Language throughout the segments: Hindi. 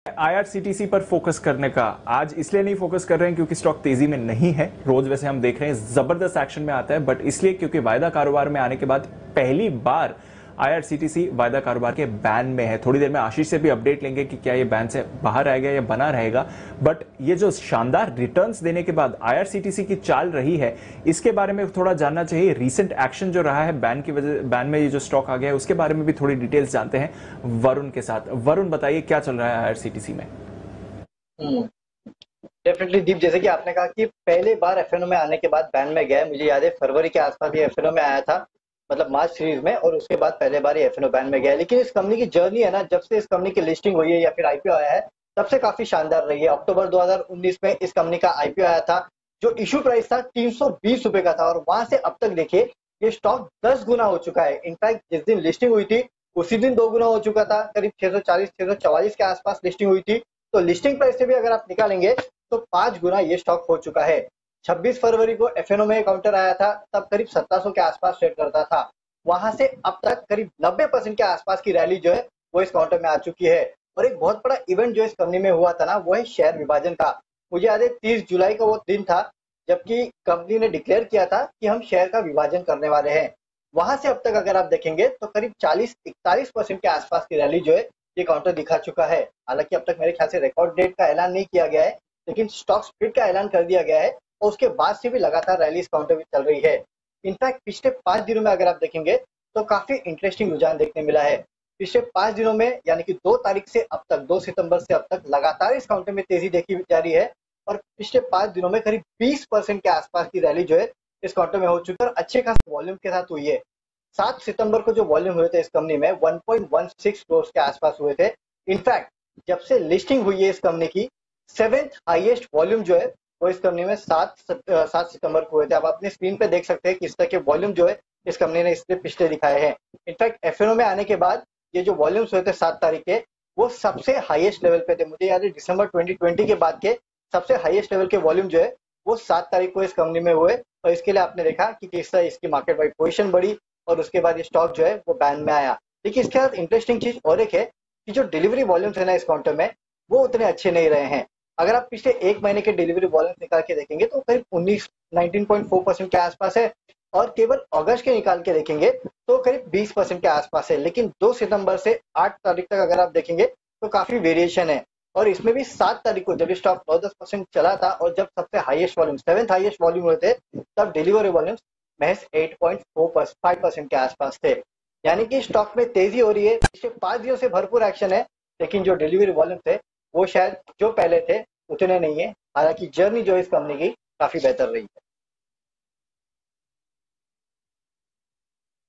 आईआरसीटीसी पर फोकस करने का आज इसलिए नहीं फोकस कर रहे हैं क्योंकि स्टॉक तेजी में नहीं है। रोज वैसे हम देख रहे हैं जबरदस्त एक्शन में आता है, बट इसलिए क्योंकि वायदा कारोबार में आने के बाद पहली बार आईआरसीटीसी वायदा कारोबार के बैन में है। थोड़ी देर में आशीष से भी अपडेट लेंगे कि क्या ये बैन से बाहर आएगा या बना रहेगा, बट ये जो शानदार रिटर्न्स देने के बाद आईआरसीटीसी की चाल रही है, इसके बारे में थोड़ा जानना चाहिए। रीसेंट एक्शन जो रहा है बैन की वजह, बैन में ये जो स्टॉक आ गया है उसके बारे में भी थोड़ी डिटेल्स जानते हैं वरुण के साथ। वरुण, बताइए क्या चल रहा है आईआरसीटीसी में। डेफिनेटली दीप, जैसे कि आपने कहा कि पहली बार एफएनओ में आने के बाद बैन में गया। मुझे याद है फरवरी के आसपास ये एफएनओ में आया था, मतलब मार्च सीरीज में, और उसके बाद पहले बार ये एफएनओ बैन में गया। लेकिन इस कंपनी की जर्नी है ना, जब से इस कंपनी की लिस्टिंग हुई है या फिर आईपीओ आया है, तब से काफी शानदार रही है। अक्टूबर 2019 में इस कंपनी का आईपीओ आया था, जो इशू प्राइस था 320 रुपए का था, और वहां से अब तक देखिए ये स्टॉक 10 गुना हो चुका है। इनफैक्ट जिस दिन लिस्टिंग हुई थी उसी दिन 2 गुना हो चुका था, करीब 640-644 के आसपास लिस्टिंग हुई थी। तो लिस्टिंग प्राइस से भी अगर आप निकालेंगे तो 5 गुना ये स्टॉक हो चुका है। 26 फरवरी को एफएनओ में काउंटर आया था, तब करीब 1700 के आसपास ट्रेड करता था। वहां से अब तक करीब 90% के आसपास की रैली जो है वो इस काउंटर में आ चुकी है। और एक बहुत बड़ा इवेंट जो इस कंपनी में हुआ था ना, वो है शेयर विभाजन का। मुझे याद है 30 जुलाई का वो दिन था जबकि कंपनी ने डिक्लेयर किया था कि हम शेयर का विभाजन करने वाले हैं। वहां से अब तक अगर आप देखेंगे तो करीब 40-41% के आसपास की रैली जो है ये काउंटर दिखा चुका है। हालांकि अब तक मेरे ख्याल से रिकॉर्ड डेट का ऐलान नहीं किया गया है, लेकिन स्टॉक स्प्लिट का ऐलान कर दिया गया है और उसके बाद से भी लगातार रैली इस काउंटर में चल रही है। इनफैक्ट पिछले 5 दिनों में अगर आप देखेंगे तो काफी इंटरेस्टिंग रुझान देखने मिला है। पिछले 5 दिनों में यानी कि 2 तारीख से अब तक, 2 सितंबर से अब तक लगातार इस काउंटर में तेजी देखी जा रही है। और पिछले 5 दिनों में करीब 20% के आसपास की रैली जो है इस काउंटर में हो चुकी है और अच्छे खासे वॉल्यूम के साथ हुई है। 7 सितंबर को जो वॉल्यूम हुए थे इस कंपनी में 1.16 करोड़ के आसपास हुए थे। इनफैक्ट जब से लिस्टिंग हुई है इस कंपनी की, 7th हाईएस्ट वॉल्यूम जो है वो इस कंपनी में 7 सितंबर को हुए थे। आप अपनी स्क्रीन पे देख सकते हैं किस तरह के वॉल्यूम जो है इस कंपनी ने इससे पिछले दिखाए हैं। इनफैक्ट एफएनओ में आने के बाद ये जो वॉल्यूम्स हुए थे 7 तारीख के, वो सबसे हाईएस्ट लेवल पे थे। मुझे याद है दिसंबर 2020 के बाद के सबसे हाईएस्ट लेवल के वॉल्यूम जो है वो 7 तारीख को इस कंपनी में हुए। और इसके लिए आपने देखा कि किस तरह इसकी मार्केट वाइड पोजीशन बढ़ी और उसके बाद ये स्टॉक जो है वो बैन में आया। लेकिन इसके साथ इंटरेस्टिंग चीज और एक है कि जो डिलीवरी वॉल्यूम्स है ना इस काउंटर में, वो उतने अच्छे नहीं रहे हैं। अगर आप पिछले 1 महीने के डिलीवरी वॉल्यूम निकाल के देखेंगे तो करीब 19.4% के आसपास है, और केवल अगस्त के निकाल के देखेंगे तो करीब 20% के आसपास है। लेकिन 2 सितंबर से 8 तारीख तक अगर आप देखेंगे तो काफी वेरिएशन है। और इसमें भी 7 तारीख को जब स्टॉक 9-10% चला था और जब सबसे highest volume 7th highest volume हुए थे, तब डिलीवरी वॉल्यूम महज 8.5% के आसपास थे। यानी कि स्टॉक में तेजी हो रही है। पिछले 5 दिनों से भरपूर एक्शन है, लेकिन जो डिलीवरी वॉल्यूम थे वो शायद जो पहले थे उतने नहीं है। हालांकि जर्नी जो इस कंपनी की काफी बेहतर रही है।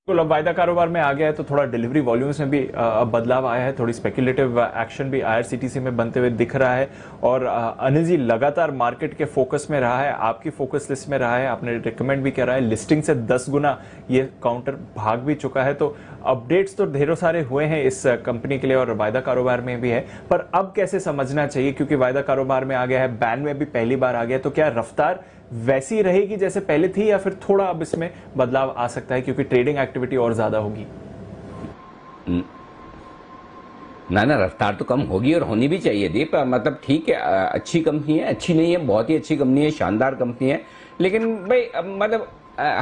तो अब वायदा कारोबार में आ गया है तो थोड़ा डिलीवरी वॉल्यूम्स में भी अब बदलाव आया है। थोड़ी स्पेकुलेटिव एक्शन भी आईआरसीटीसी में बनते हुए दिख रहा है। और अनिल जी लगातार मार्केट के फोकस में रहा है, आपकी फोकस लिस्ट में रहा है, आपने रिकमेंड भी करा है। लिस्टिंग से 10 गुना ये काउंटर भाग भी चुका है। तो अपडेट्स तो ढेरों सारे हुए हैं इस कंपनी के लिए और वायदा कारोबार में भी है, पर अब कैसे समझना चाहिए क्योंकि वायदा कारोबार में आ गया है, बैन में भी पहली बार आ गया, तो क्या रफ्तार वैसी रहेगी जैसे पहले थी या फिर थोड़ा अब इसमें बदलाव आ सकता है क्योंकि ट्रेडिंग एक्टिविटी और ज्यादा होगी? ना रफ्तार तो कम होगी और होनी भी चाहिए दीप। मतलब ठीक है, अच्छी कंपनी है, अच्छी नहीं है, बहुत ही अच्छी कंपनी है, शानदार कंपनी है। लेकिन भाई मतलब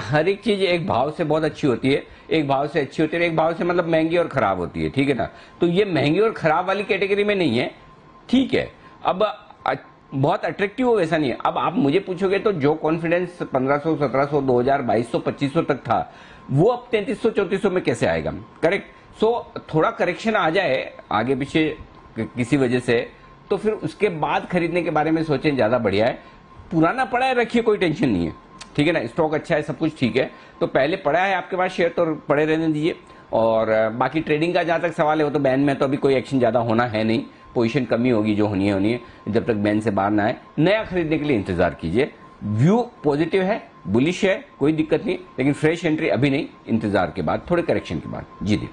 हर एक चीज एक भाव से बहुत अच्छी होती है, एक भाव से अच्छी होती है, एक भाव से मतलब महंगी और खराब होती है, ठीक है ना। तो ये महंगी और खराब वाली कैटेगरी में नहीं है, ठीक है। अब बहुत अट्रैक्टिव हो वैसा नहीं है। अब आप मुझे पूछोगे तो जो कॉन्फिडेंस 1500, 1700, 2000, 2200, 2500 तक था, वो अब 3300, 3400 में कैसे आएगा? करेक्ट। सो थोड़ा करेक्शन आ जाए आगे पीछे किसी वजह से, तो फिर उसके बाद खरीदने के बारे में सोचें, ज्यादा बढ़िया है। पुराना पड़ा है रखिए, कोई टेंशन नहीं है, ठीक है ना। स्टॉक अच्छा है, सब कुछ ठीक है, तो पहले पड़ा है आपके पास शेयर तो पड़े रहने दीजिए। और बाकी ट्रेडिंग का जहां तक सवाल है वो तो बैन में तो अभी कोई एक्शन ज्यादा होना है नहीं, पोजीशन कमी होगी जो होनी है। जब तक बैन से बाहर ना आए नया खरीदने के लिए इंतजार कीजिए। व्यू पॉजिटिव है, बुलिश है, कोई दिक्कत नहीं, लेकिन फ्रेश एंट्री अभी नहीं, इंतजार के बाद, थोड़े करेक्शन के बाद। जी दी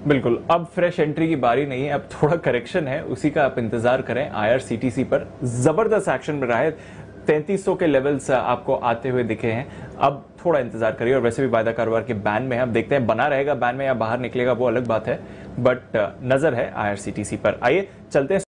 बिल्कुल, अब फ्रेश एंट्री की बारी नहीं है, अब थोड़ा करेक्शन है, उसी का आप इंतजार करें। आईआरसीटीसी पर जबरदस्त एक्शन में रहा है, 3300 के लेवल्स आपको आते हुए दिखे हैं। अब थोड़ा इंतजार करिए। और वैसे भी वायदा कारोबार के बैन में है, अब देखते हैं बना रहेगा बैन में या बाहर निकलेगा, वो अलग बात है। बट नजर है IRCTC पर। आइए चलते हैं